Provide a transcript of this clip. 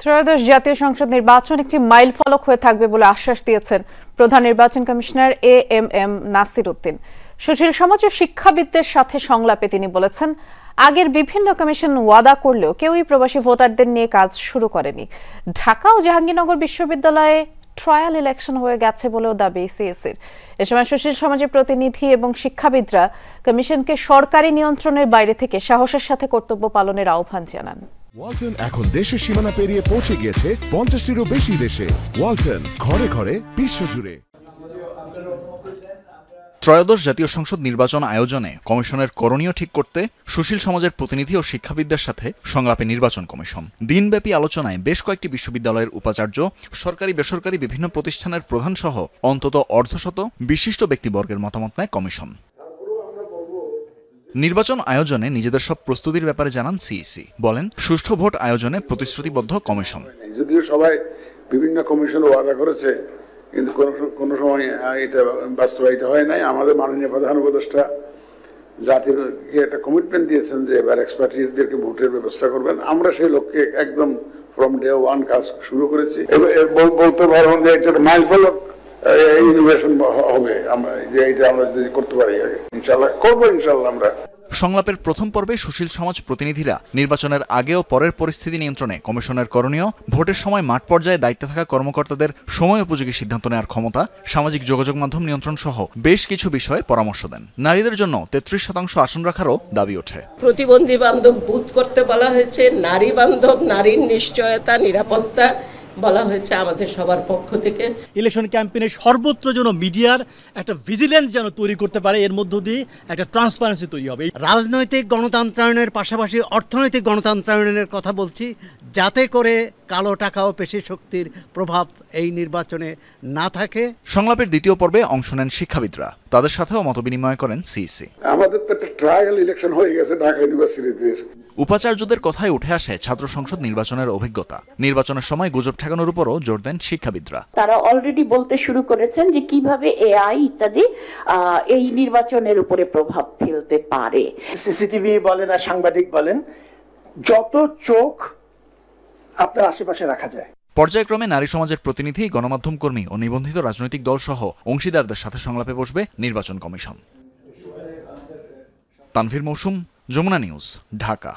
ত্রয়োদশ জাতীয় সংসদ নির্বাচন একটি মাইলফলক হয়ে থাকবে বলে আশ্বাস দিয়েছেন প্রধান নির্বাচন কমিশনার এএমএম নাসির উদ্দিন। সুশীল সমাজ ও শিক্ষাবিদদের সাথে সংলাপে তিনি বলেছেন, আগের বিভিন্ন কমিশন ওয়াদা করলেও কেউই প্রবাসী ভোটারদের নিয়ে কাজ শুরু করেনি। ঢাকা ও জাহাঙ্গীরনগর বিশ্ববিদ্যালয়ে ট্রায়াল ইলেকশন হয়ে গেছে বলেও দাবি সিএসির। এ সময় সুশীল সমাজের প্রতিনিধি এবং শিক্ষাবিদরা কমিশনকে সরকারি নিয়ন্ত্রণের বাইরে থেকে সাহসের সাথে কর্তব্য পালনের আহ্বান জানান। ওয়ালটন এখন দেশের সীমানা পেরিয়ে পৌঁছে গিয়েছে 50টিরও বেশি দেশে। ওয়ালটন, ঘরে ঘরে বিশ্বজুড়ে। ত্রয়োদশ জাতীয় সংসদ নির্বাচন আয়োজনে কমিশনের করণীয় ঠিক করতে সুশীল সমাজের প্রতিনিধি ও শিক্ষাবিদদের সাথে সংলাপে নির্বাচন কমিশন। দিনব্যাপী আলোচনায় বেশ কয়েকটি বিশ্ববিদ্যালয়ের উপাচার্য, সরকারি বেসরকারি বিভিন্ন প্রতিষ্ঠানের প্রধান সহ অন্তত অর্ধশত বিশিষ্ট ব্যক্তিবর্গের মতামত নেয় কমিশন। নির্বাচন আয়োজনে নিজেদের সব প্রস্তুতির ব্যাপারে জানান সিইসি। বলেন, সুষ্ঠু ভোট আয়োজনে প্রতিশ্রুতিবদ্ধ কমিশন। যদিও সবাই বিভিন্ন কমিশন ওয়াদা করেছে, কিন্তু কোনো সময় এটা বাস্তবায়িত হয় নাই। আমাদের মাননীয় প্রধান উপদেষ্টা জাতির একটা কমিটমেন্ট দিয়েছেন যে এবার এক্সপার্টিদেরকে ভোটের ব্যবস্থা করবেন। আমরা সেই লক্ষ্যে একদম ফ্রম ডে ওয়ান কাজ শুরু করেছি। বলতে পারবেন যে এটা মাইলফলক ইনোভেশন হবে, আমরা যে এটা আমরা যদি করতে পারি, ইনশাল্লাহ করবো। ইনশাল্লাহ আমরা সংলাপের প্রথম পর্বে সুশীল সমাজ প্রতিনিধিরা নির্বাচনের আগে ও পরের পরিস্থিতি নিয়ন্ত্রণে কমিশনের করণীয়, ভোটের সময় মাঠ পর্যায়ে দায়িত্বে থাকা কর্মকর্তাদের সময় উপযোগী সিদ্ধান্ত নেওয়ার ক্ষমতা, সামাজিক যোগাযোগ মাধ্যম নিয়ন্ত্রণ সহ বেশ কিছু বিষয়ে পরামর্শ দেন। নারীদের জন্য 33% আসন রাখারও দাবি ওঠে। প্রতিবন্ধী বান্ধব বুথ করতে বলা হয়েছে, নারী বান্ধব, নারীর নিশ্চয়তা, নিরাপত্তা বলা হয়েছে আমাদের সবার পক্ষ থেকে। ইলেকশন ক্যাম্পেইনে সর্বত্র যেন মিডিয়ার একটা ভিজিলেন্স যেন তৈরি করতে পারে, এর মধ্য দিয়ে একটা ট্রান্সপারেন্সি তৈরি হবে। রাজনৈতিক গণতন্ত্রায়নের পাশাপাশি অর্থনৈতিক গণতন্ত্রায়নের কথা বলছি, যাতে করে কালো টাকা ও পেশি শক্তির প্রভাব এই নির্বাচনে না থাকে। সংলাপের দ্বিতীয় পর্বে অংশ নেন শিক্ষাবিদরা। তাদের সাথেও মতবিনিময় করেন সিইসি। আমাদের তো একটা ট্রায়াল ইলেকশন হয়ে গেছে ঢাকা ইউনিভার্সিটিতে। উপাচার্যদের কথায় উঠে আসে ছাত্র সংসদ নির্বাচনের অভিজ্ঞতা। নির্বাচনের সময় গুজব ঠেকানোর উপরও জোর দেন শিক্ষাবিদরা। তারা অলরেডি বলতে শুরু করেছেন যে কিভাবে এআই ইত্যাদি এই নির্বাচনের উপরে প্রভাব ফেলতে পারে। সিসিটিভি বলেন আর সাংবাদিক বলেন, যত চোখ আপনার আশেপাশে রাখা যায়। পর্যায়ক্রমে নারী সমাজের প্রতিনিধি, গণমাধ্যম কর্মী ও নিবন্ধিত রাজনৈতিক দল সহ অংশীদারদের সাথে সংলাপে বসবে নির্বাচন কমিশন। তানভীর মৌসুম, যমুনা নিউজ, ঢাকা।